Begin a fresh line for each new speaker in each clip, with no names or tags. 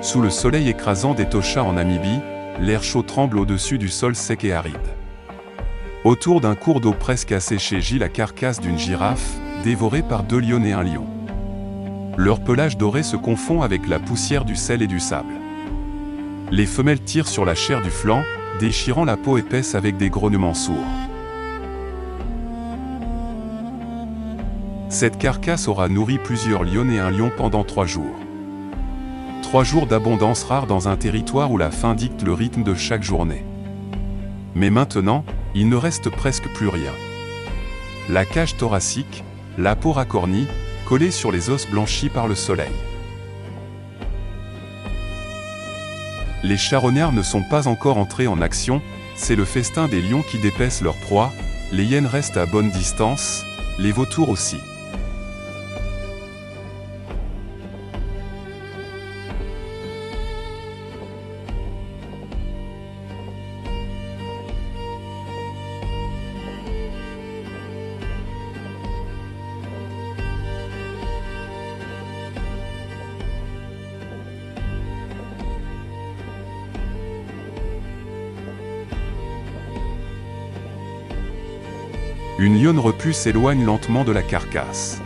Sous le soleil écrasant d'Etosha en Namibie, l'air chaud tremble au-dessus du sol sec et aride. Autour d'un cours d'eau presque asséché gît la carcasse d'une girafe, dévorée par 2 lions et un lion. Leur pelage doré se confond avec la poussière du sel et du sable. Les femelles tirent sur la chair du flanc, déchirant la peau épaisse avec des grognements sourds. Cette carcasse aura nourri plusieurs lions et un lion pendant 3 jours. 3 jours d'abondance rare dans un territoire où la faim dicte le rythme de chaque journée. Mais maintenant, il ne reste presque plus rien. La cage thoracique, la peau racornie, collée sur les os blanchis par le soleil. Les charognards ne sont pas encore entrés en action, c'est le festin des lions qui dépaissent leur proie, les hyènes restent à bonne distance, les vautours aussi. Une lionne repue s'éloigne lentement de la carcasse.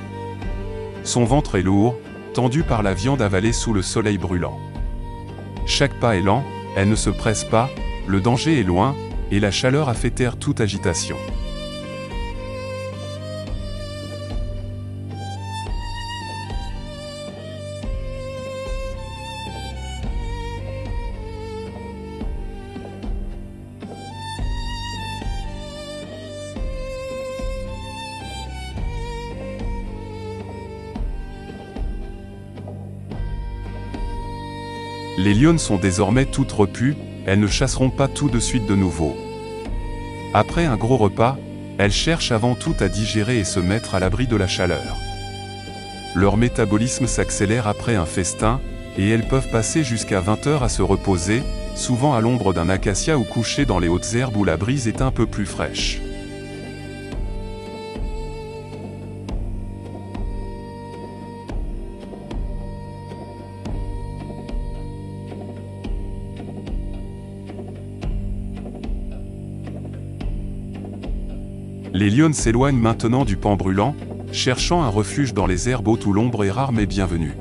Son ventre est lourd, tendu par la viande avalée sous le soleil brûlant. Chaque pas est lent, elle ne se presse pas, le danger est loin, et la chaleur a fait taire toute agitation. Les lionnes sont désormais toutes repues, elles ne chasseront pas tout de suite de nouveau. Après un gros repas, elles cherchent avant tout à digérer et se mettre à l'abri de la chaleur. Leur métabolisme s'accélère après un festin, et elles peuvent passer jusqu'à 20 heures à se reposer, souvent à l'ombre d'un acacia ou couchées dans les hautes herbes où la brise est un peu plus fraîche. Les lionnes s'éloignent maintenant du pan brûlant, cherchant un refuge dans les herbes hautes où l'ombre est rare mais bienvenue.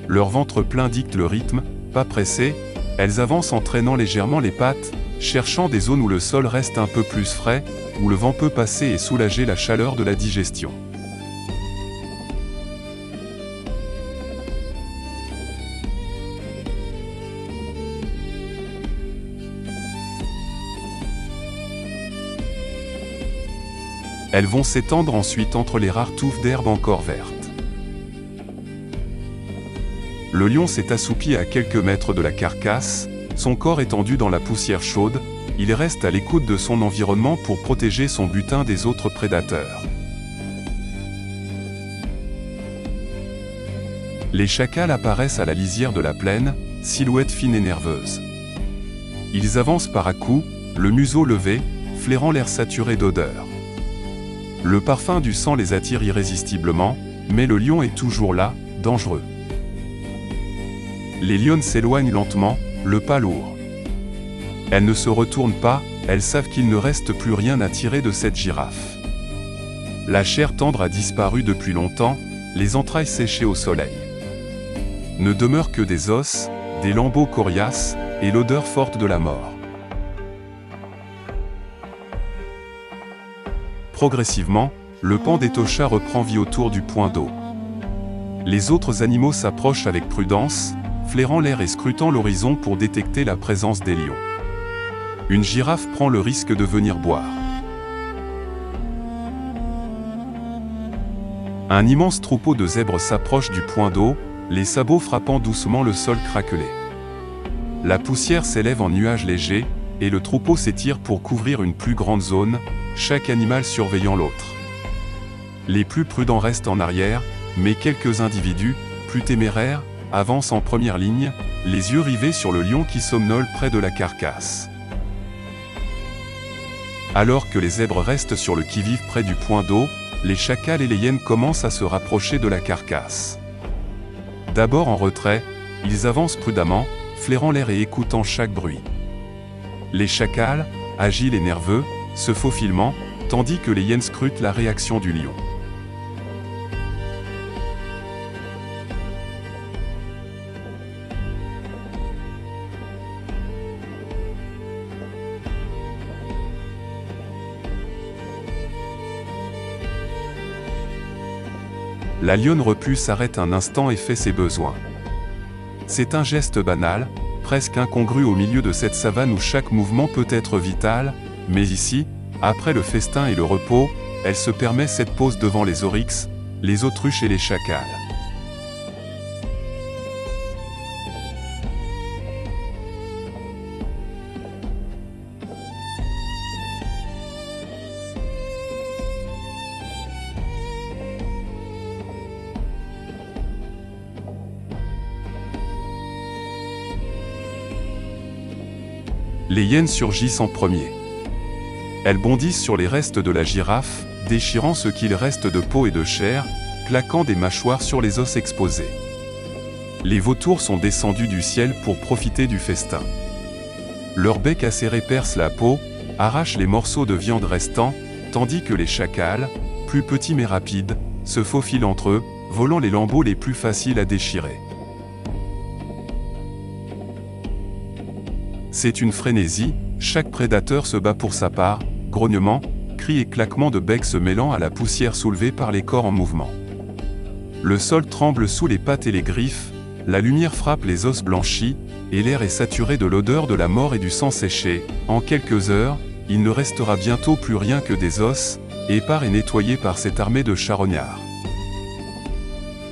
Leur ventre plein dicte le rythme, pas pressé, elles avancent en traînant légèrement les pattes, cherchant des zones où le sol reste un peu plus frais, où le vent peut passer et soulager la chaleur de la digestion. Elles vont s'étendre ensuite entre les rares touffes d'herbe encore vertes. Le lion s'est assoupi à quelques mètres de la carcasse, son corps étendu dans la poussière chaude, il reste à l'écoute de son environnement pour protéger son butin des autres prédateurs. Les chacals apparaissent à la lisière de la plaine, silhouettes fines et nerveuses. Ils avancent par à-coups, le museau levé, flairant l'air saturé d'odeur. Le parfum du sang les attire irrésistiblement, mais le lion est toujours là, dangereux. Les lionnes s'éloignent lentement, le pas lourd. Elles ne se retournent pas, elles savent qu'il ne reste plus rien à tirer de cette girafe. La chair tendre a disparu depuis longtemps, les entrailles séchées au soleil. Ne demeurent que des os, des lambeaux coriaces, et l'odeur forte de la mort. Progressivement, le pan d'Etosha reprend vie autour du point d'eau. Les autres animaux s'approchent avec prudence, flairant l'air et scrutant l'horizon pour détecter la présence des lions. Une girafe prend le risque de venir boire. Un immense troupeau de zèbres s'approche du point d'eau, les sabots frappant doucement le sol craquelé. La poussière s'élève en nuages légers, et le troupeau s'étire pour couvrir une plus grande zone, chaque animal surveillant l'autre. Les plus prudents restent en arrière, mais quelques individus, plus téméraires, avancent en première ligne, les yeux rivés sur le lion qui somnole près de la carcasse. Alors que les zèbres restent sur le qui-vive près du point d'eau, les chacals et les hyènes commencent à se rapprocher de la carcasse. D'abord en retrait, ils avancent prudemment, flairant l'air et écoutant chaque bruit. Les chacals, agiles et nerveux, se faufilement, tandis que les hyènes scrutent la réaction du lion. La lionne repue s'arrête un instant et fait ses besoins. C'est un geste banal, presque incongru au milieu de cette savane où chaque mouvement peut être vital, mais ici, après le festin et le repos, elle se permet cette pause devant les oryx, les autruches et les chacals. Les hyènes surgissent en premier. Elles bondissent sur les restes de la girafe, déchirant ce qu'il reste de peau et de chair, claquant des mâchoires sur les os exposés. Les vautours sont descendus du ciel pour profiter du festin. Leur bec acéré perce la peau, arrache les morceaux de viande restants, tandis que les chacals, plus petits mais rapides, se faufilent entre eux, volant les lambeaux les plus faciles à déchirer. C'est une frénésie, chaque prédateur se bat pour sa part, grognements, cris et claquements de becs se mêlant à la poussière soulevée par les corps en mouvement. Le sol tremble sous les pattes et les griffes, la lumière frappe les os blanchis, et l'air est saturé de l'odeur de la mort et du sang séché. En quelques heures, il ne restera bientôt plus rien que des os, épars et nettoyés par cette armée de charognards.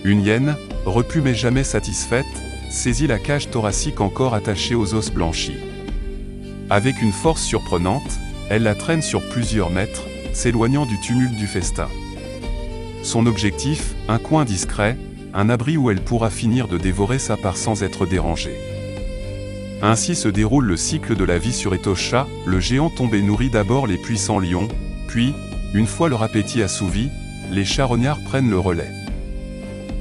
Une hyène, repue mais jamais satisfaite, saisit la cage thoracique encore attachée aux os blanchis. Avec une force surprenante, elle la traîne sur plusieurs mètres, s'éloignant du tumulte du festin. Son objectif, un coin discret, un abri où elle pourra finir de dévorer sa part sans être dérangée. Ainsi se déroule le cycle de la vie sur Etosha, le géant tombé nourrit d'abord les puissants lions, puis, une fois leur appétit assouvi, les charognards prennent le relais.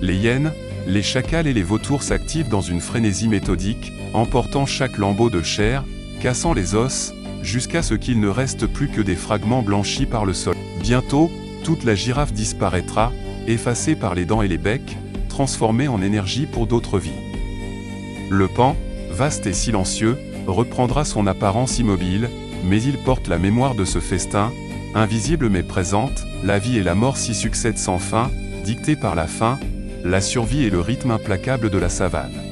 Les hyènes, les chacals et les vautours s'activent dans une frénésie méthodique, emportant chaque lambeau de chair, cassant les os, jusqu'à ce qu'il ne reste plus que des fragments blanchis par le sol. Bientôt, toute la girafe disparaîtra, effacée par les dents et les becs, transformée en énergie pour d'autres vies. Le pan, vaste et silencieux, reprendra son apparence immobile, mais il porte la mémoire de ce festin, invisible mais présente, la vie et la mort s'y succèdent sans fin, dictée par la faim, la survie et le rythme implacable de la savane.